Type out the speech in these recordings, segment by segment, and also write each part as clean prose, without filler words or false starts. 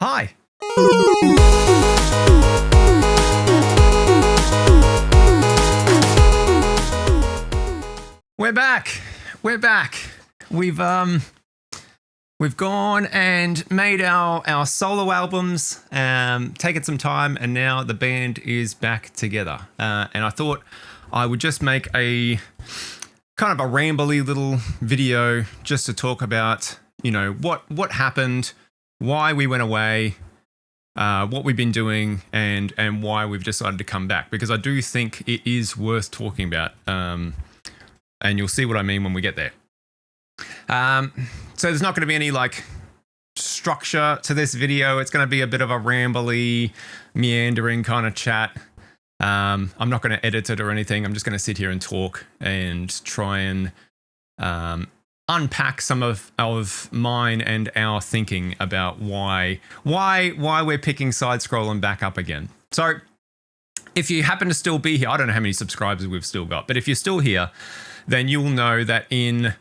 Hi. We're back. We're back. We've gone and made our solo albums, taken some time, and now the band is back together. And I thought I would just make a kind of a rambly little video just to talk about, what happened, why we went away, what we've been doing, and why we've decided to come back, because I do think it is worth talking about. And you'll see what I mean when we get there. So there's not going to be any structure to this video. It's going to be a bit of a rambly, meandering kind of chat. I'm not going to edit it or anything. I'm just going to sit here and talk and try and unpack some of mine and our thinking about why we're picking side scroll and back up again. So if you happen to still be here, I don't know how many subscribers we've still got, but if you're still here, then you'll know that in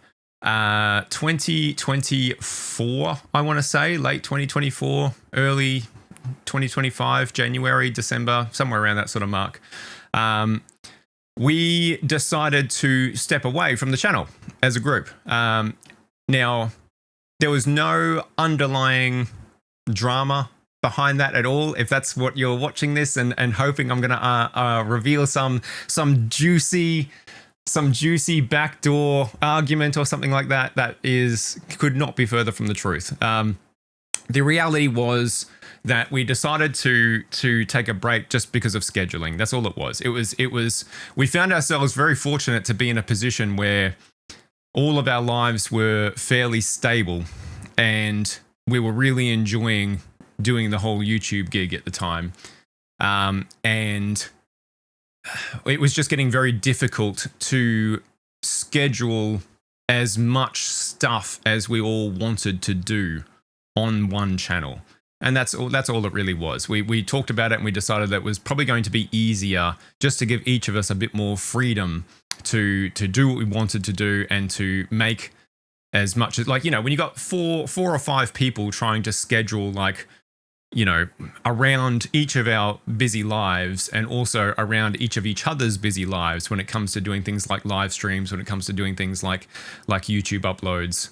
2024, I want to say, late 2024, early 2025, January, December, somewhere around that sort of mark, we decided to step away from the channel as a group. Now, there was no underlying drama behind that at all. If that's what you're watching this and hoping I'm going to reveal some juicy backdoor argument or something like that, could not be further from the truth. The reality was that we decided to take a break just because of scheduling. That's all it was. We found ourselves very fortunate to be in a position where all of our lives were fairly stable, and we were really enjoying doing the whole YouTube gig at the time. And it was just getting very difficult to schedule as much stuff as we all wanted to do on one channel. And that's all it really was. We talked about it and we decided that it was probably going to be easier just to give each of us a bit more freedom to do what we wanted to do and to make as much as, when you got four or five people trying to schedule around each of our busy lives and also around each of each other's busy lives when it comes to doing things like live streams, when it comes to doing things like YouTube uploads,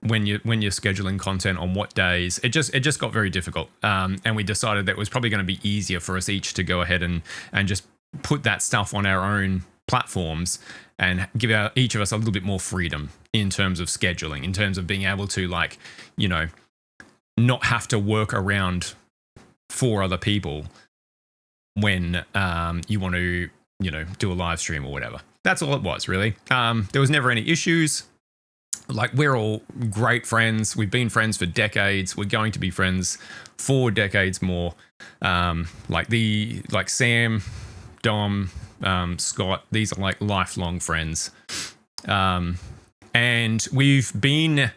when you're scheduling content on what days, it just got very difficult. And we decided that it was probably going to be easier for us each to go ahead and just put that stuff on our own platforms and give each of us a little bit more freedom in terms of scheduling, in terms of being able to not have to work around four other people when you want to, do a live stream or whatever. That's all it was, really. There was never any issues. We're all great friends. We've been friends for decades. We're going to be friends for decades more. Sam, Dom, Scott, these are lifelong friends. And we've been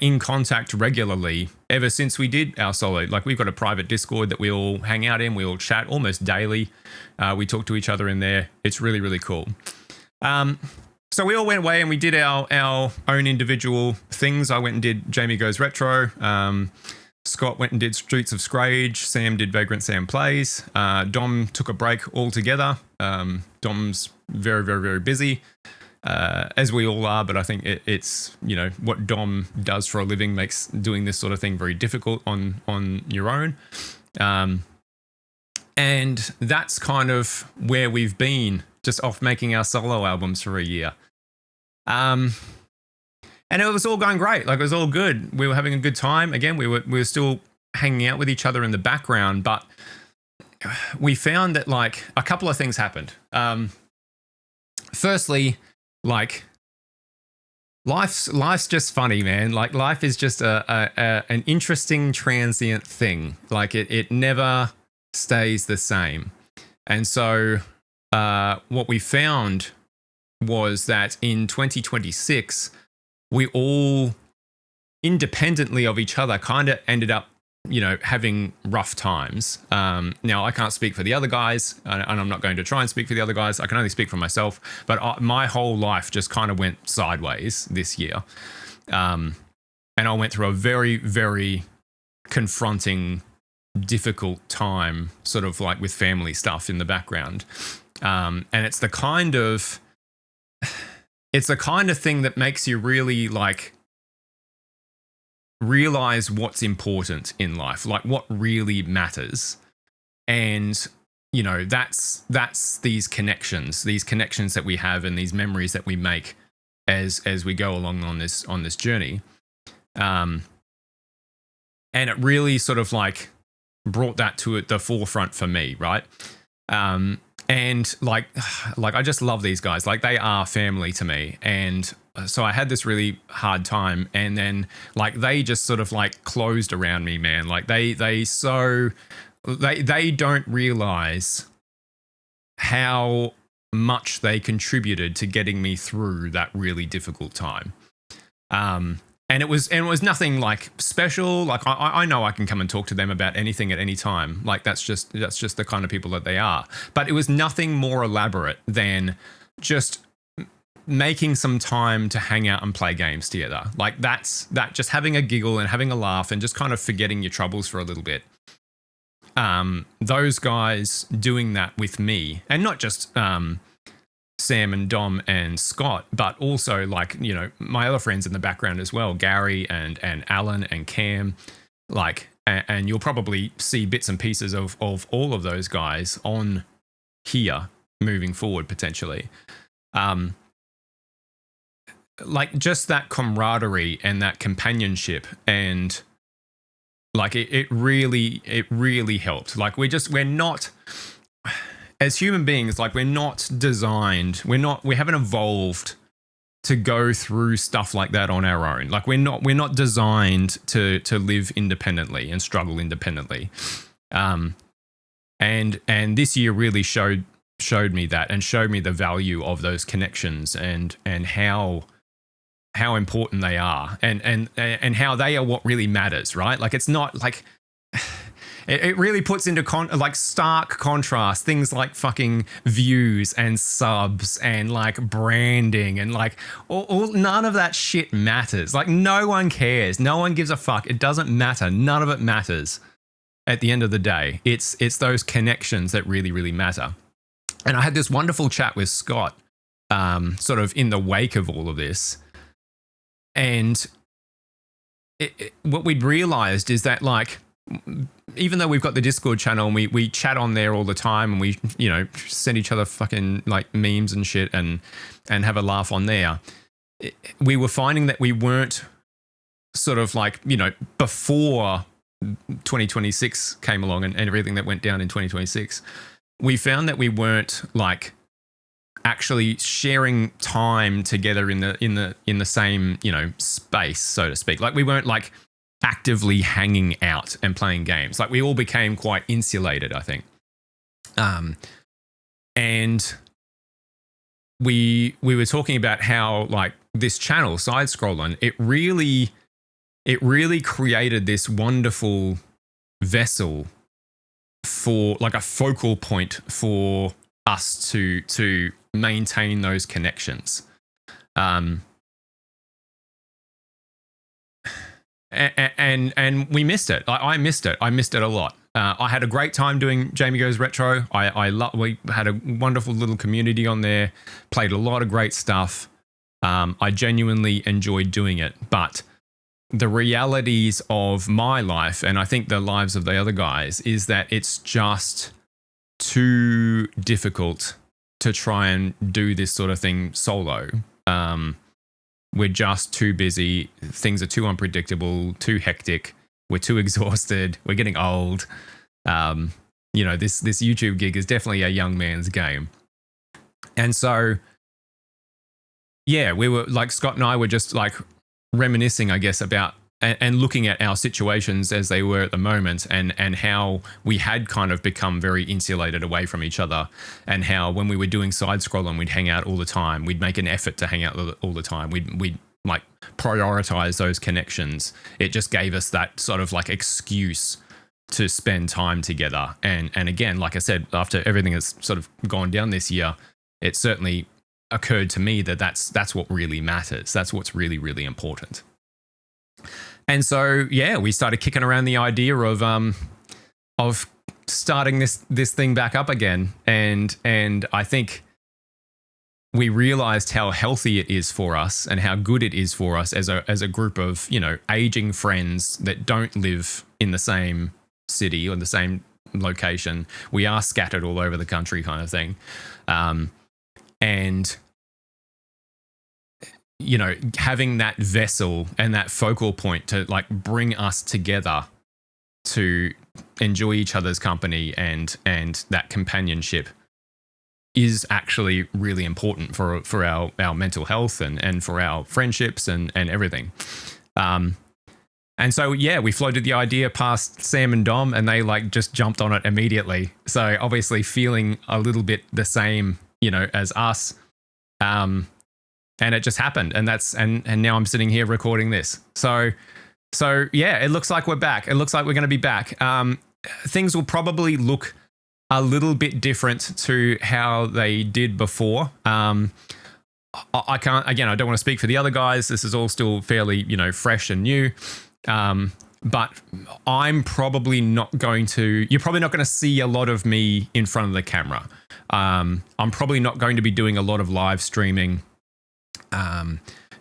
in contact regularly ever since we did our solo. We've got a private Discord that we all hang out in. We all chat almost daily. We talk to each other in there. It's really, really cool. So we all went away and we did our own individual things. I went and did Jamie Goes Retro. Scott went and did Streets of Scrage. Sam did Vagrant Sam Plays. Dom took a break altogether. Dom's very, very, very busy. As we all are, but I think it's what Dom does for a living makes doing this sort of thing very difficult on your own, and that's kind of where we've been, just off making our solo albums for a year, and it was all going great. It was all good. We were having a good time. Again, we were still hanging out with each other in the background, but we found that a couple of things happened. Firstly, life's just funny, man. Life is just an interesting transient thing. It never stays the same. And so what we found was that in 2026, we all, independently of each other, kind of ended up having rough times. Now, I can't speak for the other guys, and I'm not going to try and speak for the other guys. I can only speak for myself. But my whole life just kind of went sideways this year. And I went through a very, very confronting difficult time, sort of like with family stuff in the background. And it's the kind of thing that makes you really like realize what's important in life, like what really matters. And you know, that's these connections that we have and these memories that we make as we go along on this journey. And it really sort of like brought that to the forefront for me, right? And like I just love these guys. Like, they are family to me. And so I had this really hard time, and then like they just sort of like closed around me, man. Like they don't realize how much they contributed to getting me through that really difficult time. And it was nothing like special. Like I know I can come and talk to them about anything at any time. Like that's just the kind of people that they are. But it was nothing more elaborate than just making some time to hang out and play games together. Like that just having a giggle and having a laugh and just kind of forgetting your troubles for a little bit. Those guys doing that with me, and not just Sam and Dom and Scott, but also like, you know, my other friends in the background as well, Gary and Alan and Cam, like, and you'll probably see bits and pieces of all of those guys on here moving forward potentially. Like just that camaraderie and that companionship, and like it really helped. Like we're not, as human beings, like we haven't evolved to go through stuff like that on our own. Like we're not designed to live independently and struggle independently. And this year really showed me that, and showed me the value of those connections and how important they are, and how they are what really matters, right? Like it's not like it really puts into like stark contrast things like fucking views and subs and like branding and like all none of that shit matters. Like no one cares, no one gives a fuck. It doesn't matter. None of it matters at the end of the day. It's those connections that really matter. And I had this wonderful chat with Scott, sort of in the wake of all of this. And what we'd realized is that, like, even though we've got the Discord channel and we chat on there all the time, and we, you know, send each other fucking like memes and shit and have a laugh on there, we were finding that we weren't sort of like, you know, before 2026 came along and everything that went down in 2026, we found that we weren't like actually sharing time together in the same, you know, space, so to speak. Like we weren't like actively hanging out and playing games. Like we all became quite insulated, I think. And we were talking about how like this channel, Side Scrolling, it really created this wonderful vessel for like a focal point for us to maintain those connections. And we missed it. I missed it. I missed it a lot. I had a great time doing Jamie Goes Retro. We had a wonderful little community on there, played a lot of great stuff. I genuinely enjoyed doing it, but the realities of my life, and I think the lives of the other guys, is that it's just too difficult to try and do this sort of thing solo. We're just too busy. Things are too unpredictable, too hectic. We're too exhausted. We're getting old. You know, this YouTube gig is definitely a young man's game. And so, yeah, we were like, Scott and I were just like reminiscing, I guess, about and looking at our situations as they were at the moment, and how we had kind of become very insulated away from each other, and how when we were doing Side Scrolling, we'd hang out all the time. We'd make an effort to hang out all the time. We'd like prioritize those connections. It just gave us that sort of like excuse to spend time together. And again, like I said, after everything that's sort of gone down this year, it certainly occurred to me that that's what really matters. That's what's really, really important. And so, yeah, we started kicking around the idea of starting this thing back up again. And I think we realized how healthy it is for us and how good it is for us as a group of, you know, aging friends that don't live in the same city or the same location. We are scattered all over the country, kind of thing. And you know, having that vessel and that focal point to like bring us together to enjoy each other's company and that companionship is actually really important for our mental health and for our friendships and everything. And so, yeah, we floated the idea past Sam and Dom, and they like just jumped on it immediately. So obviously feeling a little bit the same, you know, as us. And it just happened, and now I'm sitting here recording this. So yeah, it looks like we're back. It looks like we're going to be back. Things will probably look a little bit different to how they did before. I can't, again, I don't want to speak for the other guys. This is all still fairly, you know, fresh and new. But I'm probably not going to, you're probably not going to see a lot of me in front of the camera. I'm probably not going to be doing a lot of live streaming.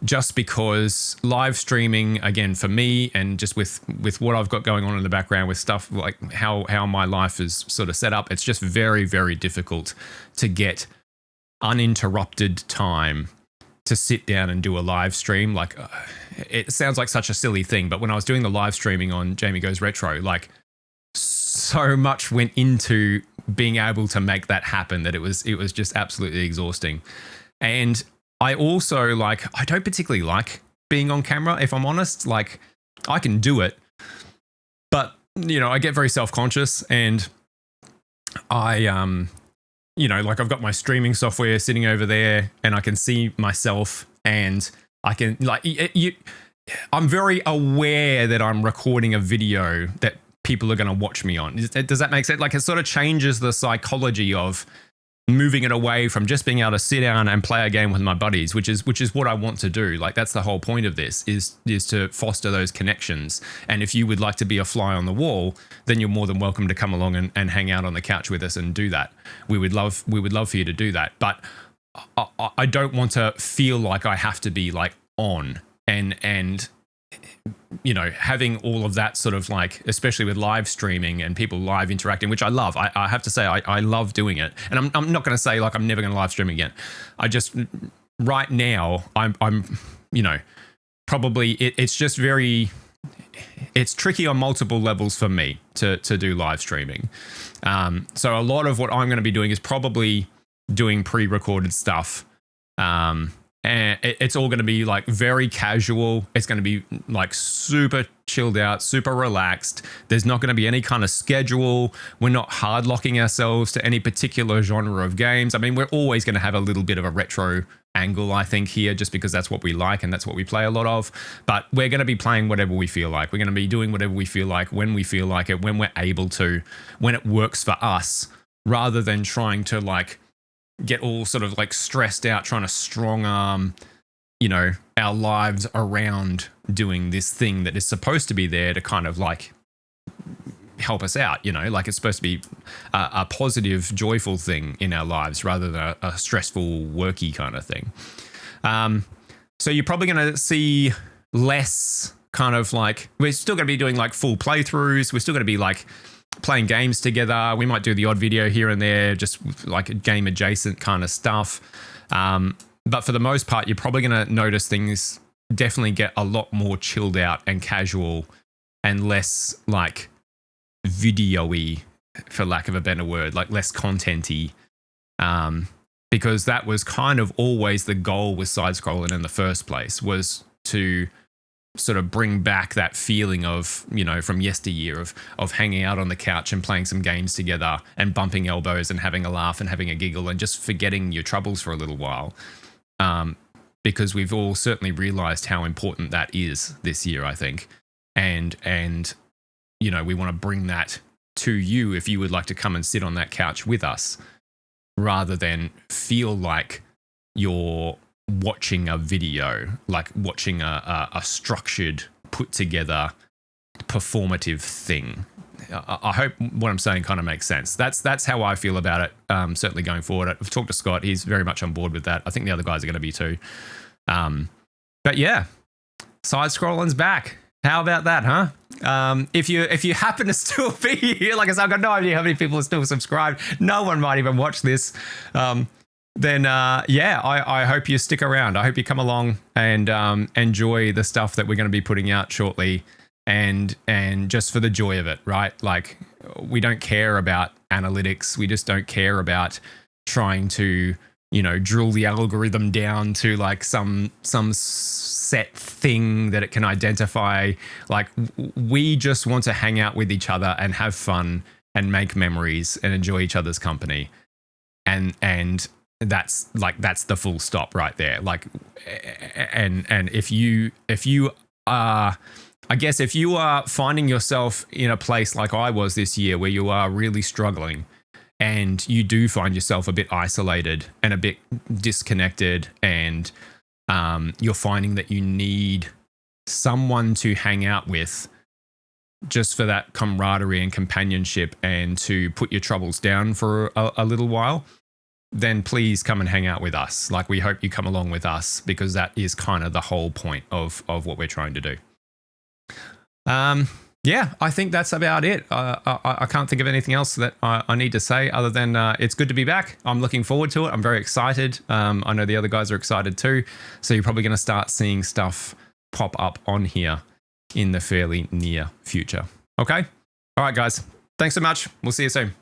Just because live streaming, again, for me, and just with what I've got going on in the background with stuff like how my life is sort of set up, it's just very, very difficult to get uninterrupted time to sit down and do a live stream. Like, it sounds like such a silly thing, but when I was doing the live streaming on Jamie Goes Retro, like, so much went into being able to make that happen that it was just absolutely exhausting. And I also I don't particularly like being on camera, if I'm honest. Like, I can do it, but, you know, I get very self-conscious, and I, you know, like, I've got my streaming software sitting over there and I can see myself, and I can I'm very aware that I'm recording a video that people are going to watch me on. Does that make sense? Like, it sort of changes the psychology of moving it away from just being able to sit down and play a game with my buddies, which is what I want to do. Like, that's the whole point of this, is to foster those connections. And if you would like to be a fly on the wall, then you're more than welcome to come along and hang out on the couch with us and do that. We would love for you to do that. But I don't want to feel like I have to be like on and you know, having all of that sort of, like, especially with live streaming and people live interacting, which I love. I have to say, I love doing it. And I'm not going to say like I'm never going to live stream again. I just, right now, I'm you know, probably it's just it's tricky on multiple levels for me to do live streaming. So a lot of what I'm going to be doing is probably doing pre-recorded stuff. And it's all going to be like very casual. It's going to be like super chilled out, super relaxed. There's not going to be any kind of schedule. We're not hard locking ourselves to any particular genre of games. I mean, we're always going to have a little bit of a retro angle, I think, here, just because that's what we like and that's what we play a lot of. But we're going to be playing whatever we feel like. We're going to be doing whatever we feel like, when we feel like it, when we're able to, when it works for us, rather than trying to like get all sort of like stressed out trying to strong arm, you know, our lives around doing this thing that is supposed to be there to kind of like help us out, you know, like it's supposed to be a positive, joyful thing in our lives rather than a stressful, worky kind of thing. So you're probably going to see less kind of like, we're still going to be doing like full playthroughs. We're still going to be like playing games together. We might do the odd video here and there, just like game adjacent kind of stuff. But for the most part, you're probably going to notice things definitely get a lot more chilled out and casual and less like video-y, for lack of a better word, like less content-y. Because that was kind of always the goal with side-scrolling in the first place, was to sort of bring back that feeling of, you know, from yesteryear of hanging out on the couch and playing some games together and bumping elbows and having a laugh and having a giggle and just forgetting your troubles for a little while. Because we've all certainly realized how important that is this year, I think. And you know, we want to bring that to you if you would like to come and sit on that couch with us, rather than feel like you're watching a video, like watching a structured put together performative thing. I hope what I'm saying kind of makes sense. That's how I feel about it. Certainly going forward. I've talked to Scott. He's very much on board with that. I think the other guys are going to be too. But yeah, side scrolling's back. How about that, huh? If you happen to still be here, like I said, I've got no idea how many people are still subscribed. No one might even watch this. Then I hope you stick around. I hope you come along and enjoy the stuff that we're going to be putting out shortly. And just for the joy of it, right? Like, we don't care about analytics. We just don't care about trying to, drill the algorithm down to like some set thing that it can identify. Like, we just want to hang out with each other and have fun and make memories and enjoy each other's company. And that's the full stop right there. Like, and if you are, I guess if you are finding yourself in a place like I was this year where you are really struggling and you do find yourself a bit isolated and a bit disconnected, and you're finding that you need someone to hang out with just for that camaraderie and companionship and to put your troubles down for a little while, then please come and hang out with us. Like, we hope you come along with us, because that is kind of the whole point of what we're trying to do. I think that's about it. I can't think of anything else that I need to say other than it's good to be back. I'm looking forward to it. I'm very excited. I know the other guys are excited too. So you're probably going to start seeing stuff pop up on here in the fairly near future. Okay? All right, guys. Thanks so much. We'll see you soon.